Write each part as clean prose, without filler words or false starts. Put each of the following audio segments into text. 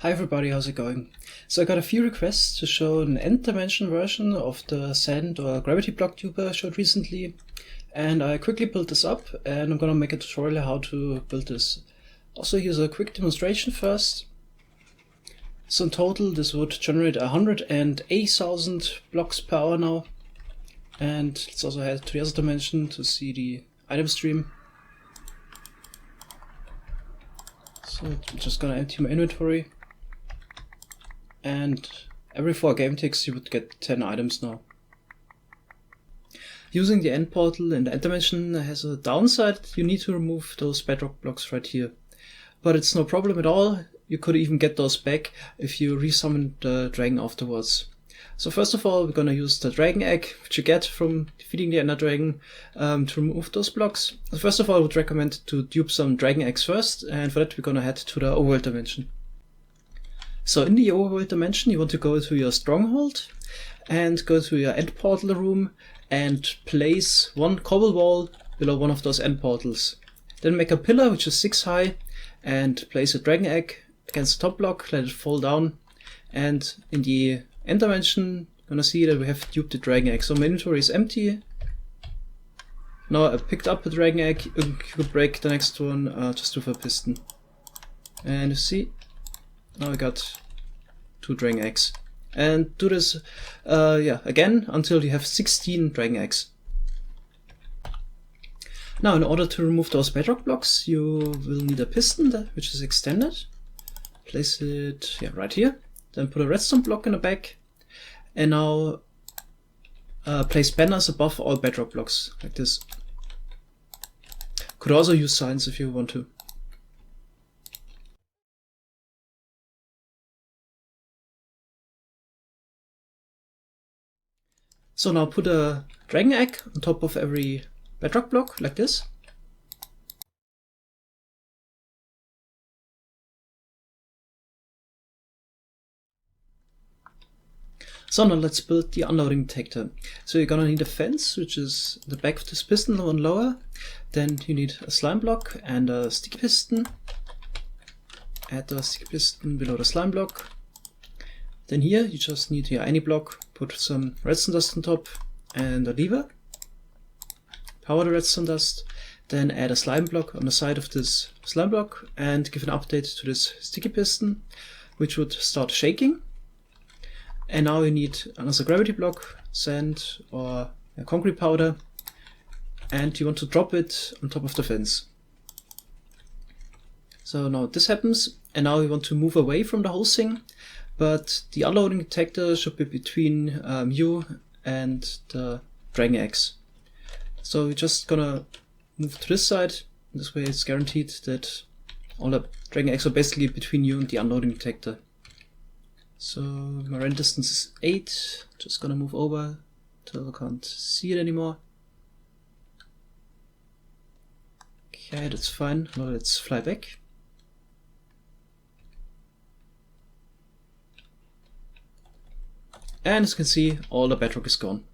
Hi everybody, how's it going? So I got a few requests to show an nth dimension version of the sand or gravity block Duper I showed recently, and I quickly built this up and I'm gonna make a tutorial how to build this. Also here's a quick demonstration first. So in total this would generate 180,000 blocks per hour now, and let's also head to the other dimension to see the item stream. So I'm just gonna empty my inventory. And every 4 game ticks you would get 10 items now. Using the end portal in the end dimension has a downside. You need to remove those bedrock blocks right here. But it's no problem at all. You could even get those back if you resummon the dragon afterwards. So first of all, we're gonna use the dragon egg, which you get from defeating the ender dragon, to remove those blocks. First of all, I would recommend to dupe some dragon eggs first, and for that we're gonna head to the overworld dimension. So in the overworld dimension, you want to go to your stronghold and go to your end portal room and place one cobble wall below one of those end portals. Then make a pillar which is 6 high and place a dragon egg against the top block, let it fall down, and in the end dimension you're gonna see that we have duped the dragon egg. So my inventory is empty. Now I picked up a dragon egg. You could break the next one just with a piston. And you see, now I got 2 dragon eggs. And do this again until you have 16 dragon eggs. Now in order to remove those bedrock blocks you will need a piston which is extended. Place it right here. Then put a redstone block in the back. And now place banners above all bedrock blocks like this. Could also use signs if you want to. So now put a dragon egg on top of every bedrock block, like this. So now let's build the unloading detector. So you're gonna need a fence, which is the back of this piston, one lower. Then you need a slime block and a sticky piston. Add the sticky piston below the slime block. Then here you just need any block, put some redstone dust on top and a lever. Power the redstone dust, then add a slime block on the side of this slime block and give an update to this sticky piston, which would start shaking. And now you need another gravity block, sand or a concrete powder, and you want to drop it on top of the fence. So now this happens, and now we want to move away from the whole thing. But the unloading detector should be between you and the dragon eggs. So we're just gonna move to this side. This way it's guaranteed that all the dragon eggs are basically between you and the unloading detector. So my run distance is 8. Just gonna move over till I can't see it anymore. Okay, that's fine. Now let's fly back. And as you can see, all the bedrock is gone.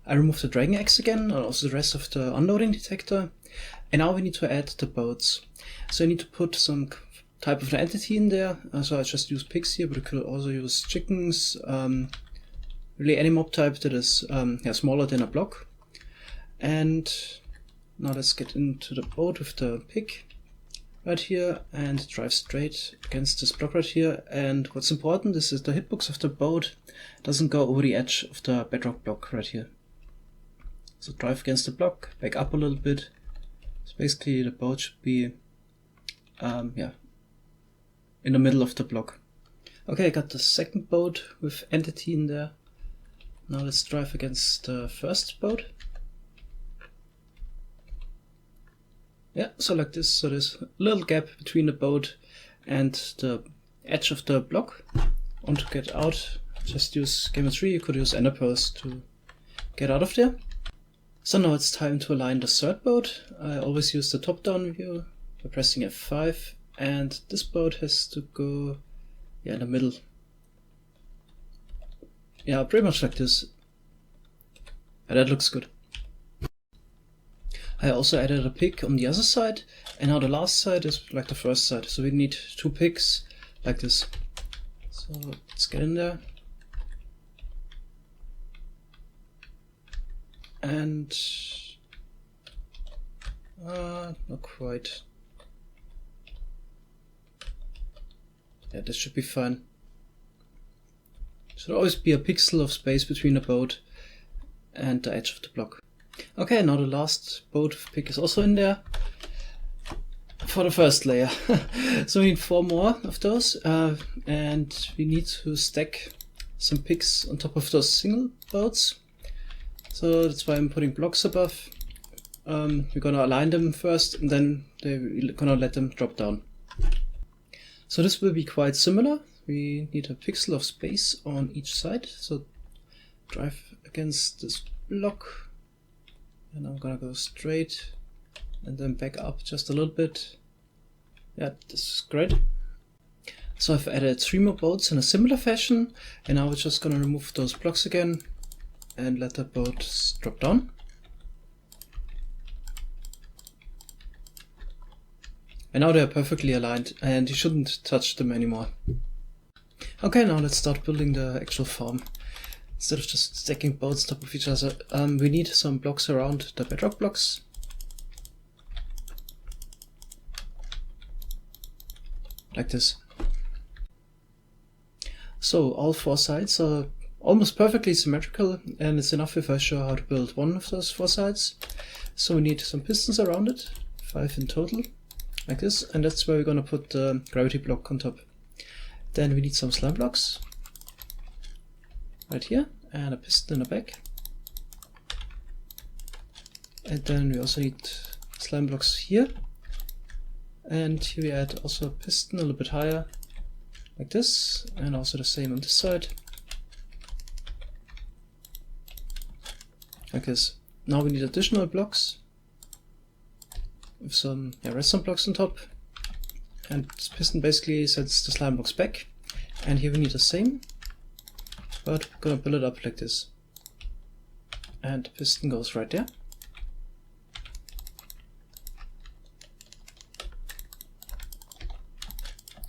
I removed the dragon eggs again, and also the rest of the unloading detector. And now we need to add the boats. So I need to put some type of an entity in there. So I just use pigs here, but you could also use chickens. Really any mob type that is smaller than a block. And now let's get into the boat with the pig. Right here, and drive straight against this block right here. And what's important is that the hitbox of the boat doesn't go over the edge of the bedrock block right here. So drive against the block, back up a little bit. So basically the boat should be in the middle of the block. Okay, I got the second boat with entity in there. Now let's drive against the first boat. Yeah, so like this, so there's a little gap between the boat and the edge of the block. Want to get out, just use Gamer 3, you could use Ender Pearls to get out of there. So now it's time to align the third boat. I always use the top-down view by pressing F5, and this boat has to go in the middle. Yeah, pretty much like this. And that looks good. I also added a pig on the other side, And now the last side is like the first side, so we need 2 picks like this. So let's get in there. And not quite. Yeah, this should be fine. Should always be a pixel of space between the boat and the edge of the block. Okay, now the last boat pick is also in there for the first layer. So we need 4 more of those, and we need to stack some picks on top of those single boats. So that's why I'm putting blocks above. We're gonna align them first, and then we're gonna let them drop down. So this will be quite similar. We need a pixel of space on each side. So drive against this block, and I'm gonna go straight and then back up just a little bit. Yeah, this is great. So I've added 3 more boats in a similar fashion, and now we're just gonna remove those blocks again and let the boats drop down. And now they're perfectly aligned, and you shouldn't touch them anymore. Okay, now let's start building the actual farm. Instead of just stacking boats on top of each other, we need some blocks around the bedrock blocks. Like this. So all 4 sides are almost perfectly symmetrical, and it's enough if I show how to build one of those 4 sides. So we need some pistons around it, 5 in total, like this, and that's where we're gonna put the gravity block on top. Then we need some slime blocks right here, and a piston in the back. And then we also need slime blocks here, and here we add also a piston a little bit higher, like this, and also the same on this side, like this. Now we need additional blocks with some redstone blocks on top, and this piston basically sets the slime blocks back. And here we need the same, but we're gonna build it up like this, and the piston goes right there.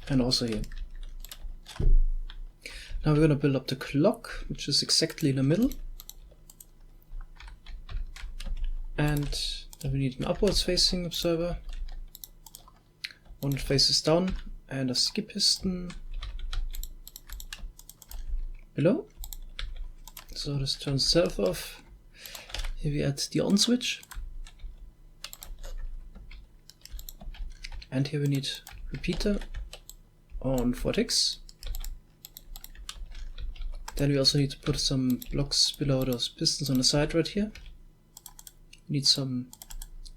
And also here. Now we're gonna build up the clock, which is exactly in the middle. And then we need an upwards facing observer. One that faces down, and a skip piston below. So this turns itself off. Here we add the on switch. And here we need repeater on 4 ticks. Then we also need to put some blocks below those pistons on the side right here. We need some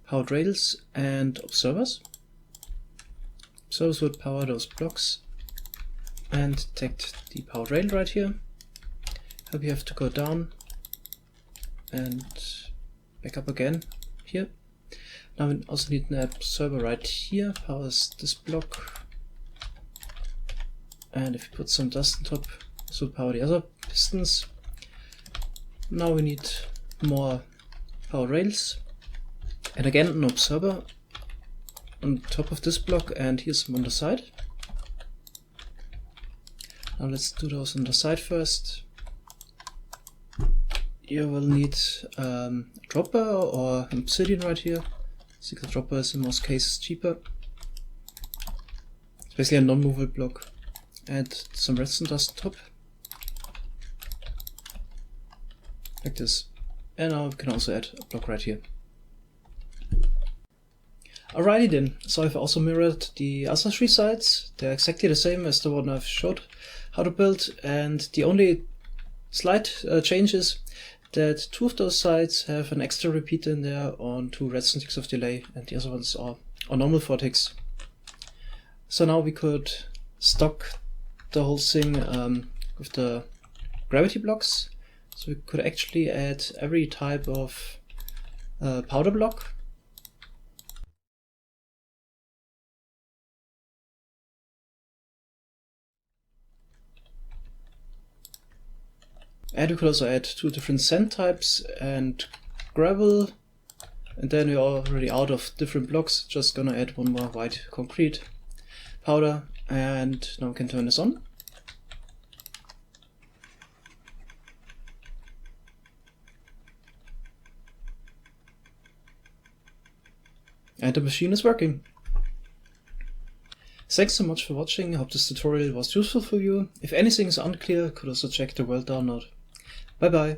powered rails and observers. Observers would power those blocks and detect the powered rail right here. Here we have to go down and back up again here. Now we also need an observer right here, powers this block. And if we put some dust on top, this will power the other pistons. Now we need more power rails, and again an observer on top of this block, and here's some on the side. Now let's do those on the side first. You will need a dropper or obsidian right here. I think the dropper is in most cases cheaper. It's basically a non-movable block. Add some redstone dust on top, like this. And now we can also add a block right here. Alrighty then, so I've also mirrored the other 3 sides. They're exactly the same as the one I've showed how to build, and the only slight change is that 2 of those sides have an extra repeater in there on 2 redstone ticks of delay, and the other ones are on normal 4 ticks. So now we could stock the whole thing with the gravity blocks. So we could actually add every type of powder block. And we could also add 2 different sand types and gravel and then we're already out of different blocks. Just gonna add one more white concrete powder, and now we can turn this on. And the machine is working. Thanks so much for watching. I hope this tutorial was useful for you. If anything is unclear, could also check the world download. Bye bye.